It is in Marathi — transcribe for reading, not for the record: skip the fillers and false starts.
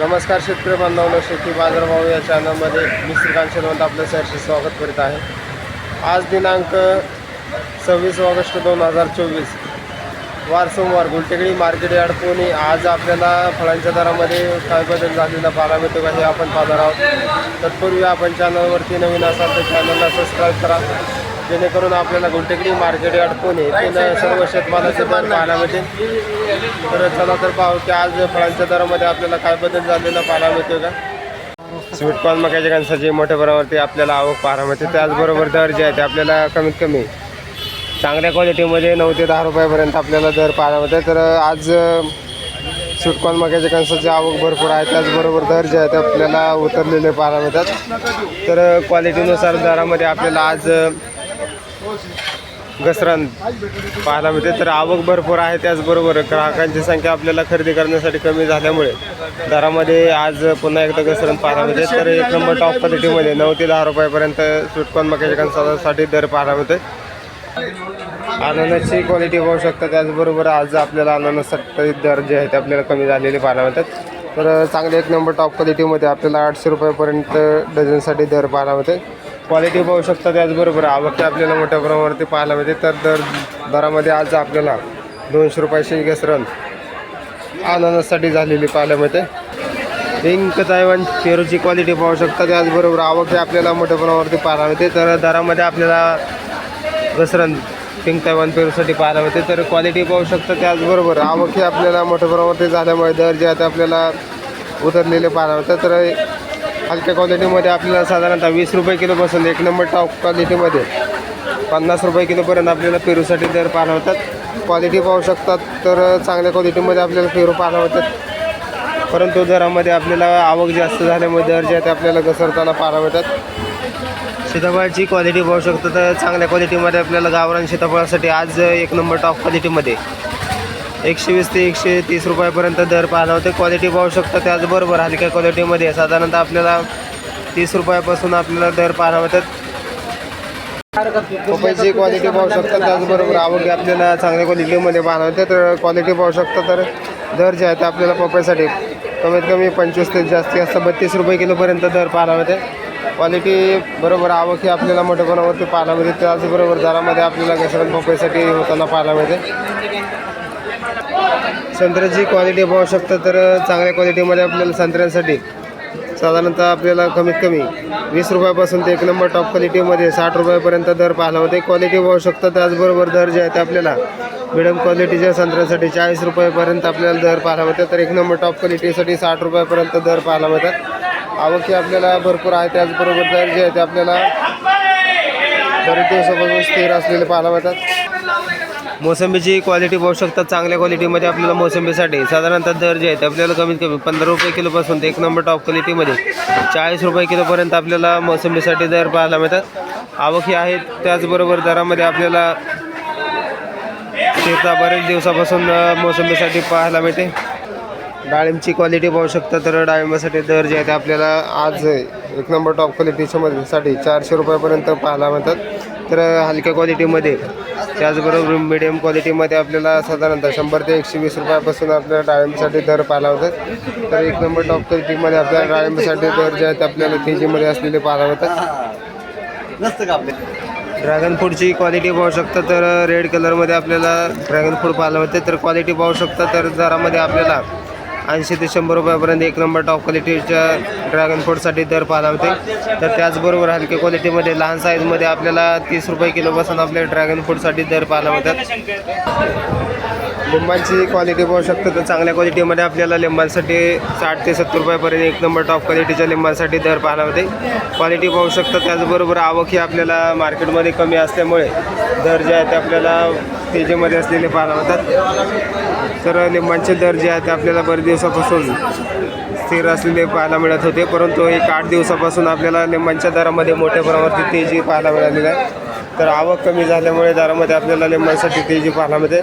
नमस्कार शेतकरी बांधवांनो, शेती बाजारभाव या चॅनलमध्ये मी श्रीकांत शेलवंत आपलं सहर्ष स्वागत करीत आहे। आज दिनांक 26 ऑगस्ट 2024 वार सोमवार गुलटेकडी मार्केट यार्ड पुणे। आज आपल्याला फळांच्या दरामध्ये काय बदल झालेला पाहायला मिळतो का हे आपण पाहणार आहोत। तत्पूर्वी आपण चॅनलवरती नवीन असाल तर चॅनलला सबस्क्राईब करा, जेणेकरून आपल्याला गुलटेकडी मार्केट यार्ड पुणे येथील सर्व शेतमालाचे दर पाहायला मिळतील। तर चला तर पाहू की आज फळांच्या दरामध्ये आपल्याला काय बदल झालेला पाहायला मिळतो का। स्वीटकॉर्न मक्याच्या कणसाची मोठ्या प्रमाणावरती आपल्याला आवक पाहायला मिळते। त्याचबरोबर दर जे आहे ते आपल्याला कमीत कमी चांगल्या क्वालिटीमध्ये 9 ते 10 रुपयापर्यंत आपल्याला दर पाहायला मिळते। तर आज स्वीटकॉर्न मक्याच्या कणसाची आवक भरपूर आहे, त्याचबरोबर दर जे आहे ते आपल्याला उतरलेले पाहायला मिळतात। तर क्वालिटीनुसार दरामध्ये आपल्याला आज घसरण पाहायला मिळते। तर आवक भरपूर आहे, त्याचबरोबर ग्राहकांची संख्या आपल्याला खरेदी करण्यासाठी कमी झाल्यामुळे दरामध्ये आज पुन्हा एकदा घसरण पाहायला मिळते। तर एक नंबर टॉप क्वालिटीमध्ये 9 ते 10 रुपयापर्यंत स्वीटकॉर्न मक्याच्या कणसासाठी दर पाहायला मिळते। अननसची क्वालिटी पाहू शकता, त्याचबरोबर आज आपल्याला अननससाठी दर जे आहेत आपल्याला कमी झालेले पाहायला मिळतात। तर चांगले एक नंबर टॉप क्वालिटीमध्ये आपल्याला 800 रुपयापर्यंत डझनसाठी दर पाहायला मिळते। क्वालिटी पाहू शकता, त्याचबरोबर आवक आपल्याला मोठ्या प्रमाणावरती पाहायला मिळते। तर दरामध्ये आज आपल्याला 200 रुपयाची घसरण अननससाठी झालेली पाहायला मिळते। पिंक तायवान पेरूची क्वालिटी पाहू शकता, त्याचबरोबर आवक आपल्याला मोठ्या प्रमाणावरती पाहायला मिळते। तर दरामध्ये आपल्याला घसरण पिंक तायवान पेरूसाठी पाहायला मिळते। तर क्वालिटी पाहू शकता, त्याचबरोबर आवक आपल्याला मोठ्या प्रमाणावरती झाल्यामुळे दर जे आहेत आपल्याला उतरलेले पाहायला मिळतात। तर हलक्या क्वालिटीमध्ये आपल्याला साधारणतः 20 रुपये किलोपासून एक नंबर टॉप क्वालिटीमध्ये 50 रुपये किलोपर्यंत आपल्याला पेरूसाठी दर पाहायला मिळतात। क्वालिटी पाहू शकतात, तर चांगल्या क्वालिटीमध्ये आपल्याला पेरू पाहायला मिळतात, परंतु दरामध्ये आपल्याला आवक जास्त झाल्यामुळे दर जे आहेत आपल्याला घसरताना पाहायला मिळतात। सीताफळाची क्वालिटी पाहू शकतो, तर चांगल्या क्वालिटीमध्ये आपल्याला गावरान सीताफळासाठी आज एक नंबर टॉप क्वालिटीमध्ये 120 ते 130 रुपयापर्यंत दर पाहायला होते। क्वालिटी पाहू शकता, त्याचबरोबर हलक्या क्वालिटीमध्ये साधारणतः आपल्याला 30 रुपयापासून आपल्याला दर पाहायला मिळतात। पपईची क्वालिटी पाहू शकता, त्याचबरोबर आवक आपल्याला चांगल्या क्वालिटीमध्ये पाहायला मिळते। तर क्वालिटी पाहू शकता, तर दर जे आहे ते आपल्याला पपईसाठी कमीत कमी 25 ते जास्तीत जास्त 32 रुपये किलोपर्यंत दर पाहायला मिळते। क्वालिटी बरोबर आवक ही आपल्याला मोठ्या प्रमाणावरती पाहायला मिळते, त्याचबरोबर दरामध्ये आपल्याला घसरण पपईसाठी होताना पाहायला मिळते। संत्र्याची क्वालिटी पाहू शकता, तर चांगल्या क्वालिटीमध्ये आपल्याला संत्र्यांसाठी साधारणतः आपल्याला कमीत कमी 20 रुपयापासून ते एक नंबर टॉप क्वालिटीमध्ये 60 रुपयापर्यंत दर पाहायला होते। क्वालिटी पाहू शकता, त्याचबरोबर दर जे आहे ते आपल्याला मिडियम क्वालिटीच्या संत्र्यासाठी 40 रुपयापर्यंत आपल्याला दर पाहायला होते। तर एक नंबर टॉप क्वालिटीसाठी 60 रुपयापर्यंत दर पाहायला मिळतात। आवक आपल्याला भरपूर आहे, त्याचबरोबर दर जे आहे ते आपल्याला बरेच दिवसापासून स्थिर असलेले पाहायला मिळतात। मोसंबीची क्वालिटी पाहू शकता, चांगल्या क्वालिटीमध्ये आपल्याला मोसंबीसाठी साधारणतः दर जे आहेत आपल्याला कमीत कमी 15 रुपये किलोपासून ते एक नंबर टॉप क्वालिटीमध्ये 40 रुपये किलोपर्यंत आपल्याला मोसंबीसाठी दर पाहायला मिळतात। आवक ही आहेत, त्याचबरोबर दरामध्ये आपल्याला स्थिरता बरेच दिवसापासून मोसंबीसाठी पाहायला मिळते। डाळिंबची क्वालिटी पाहू शकता, तर डाळिंबासाठी दर जे आहेत आपल्याला आज एक नंबर टॉप क्वालिटीच्या मध्ये 400 रुपयापर्यंत पाहायला मिळतात। तर हलक्या क्वालिटीमध्ये त्याचबरोबर मिडियम क्वालिटीमध्ये आपल्याला साधारणतः 100 ते 120 रुपयापासून आपल्याला डाळिंबसाठी दर पाहायला होतात। तर एक नंबर टॉप क्वालिटीमध्ये आपल्याला डाळिंबसाठी दर जे आहेत आपल्याला तेजीमध्ये असलेले पाहायला मिळतात। ड्रॅगन फ्रूटची क्वालिटी पाहू शकता, तर रेड कलरमध्ये आपल्याला ड्रॅगन फ्रूट पाहायला मिळते। तर क्वालिटी पाहू शकता, तर दरामध्ये आपल्याला 80 ते 100 रुपयापर्यंत एक नंबर टॉप क्वालिटीच्या ड्रॅगन फ्रूटसाठी दर पाहायला मिळते। तर त्याचबरोबर हलक्या क्वालिटीमध्ये लहान साईजमध्ये आपल्याला 30 रुपये किलोपासून आपल्या ड्रॅगन फ्रूटसाठी दर पाहायला मिळतात। लिंबांची क्वालिटी पाहू शकतो, तर चांगल्या क्वालिटीमध्ये आपल्याला लिंबांसाठी 60 ते 70 रुपयापर्यंत एक नंबर टॉप क्वालिटीच्या लिंबांसाठी दर पाहायला मिळते। क्वालिटी पाहू शकता, त्याचबरोबर आवक ही आपल्याला मार्केटमध्ये कमी असल्यामुळे दर जे आहेत ते आपल्याला तेजीमध्ये असलेले पाहायला मिळतात। तर लिंबांचे दर जे आहेत ते आपल्याला बरेच दिवसापासून स्थिर असलेले पाहायला मिळत होते, परंतु एक 8 दिवसापासून आपल्याला लिंबांच्या दरामध्ये मोठ्या प्रमाणावरती तेजी पाहायला मिळालेली आहे। तर आवक कमी झाल्यामुळे दरामध्ये आपल्याला लिंबांसाठी तेजी पाहायला मिळते।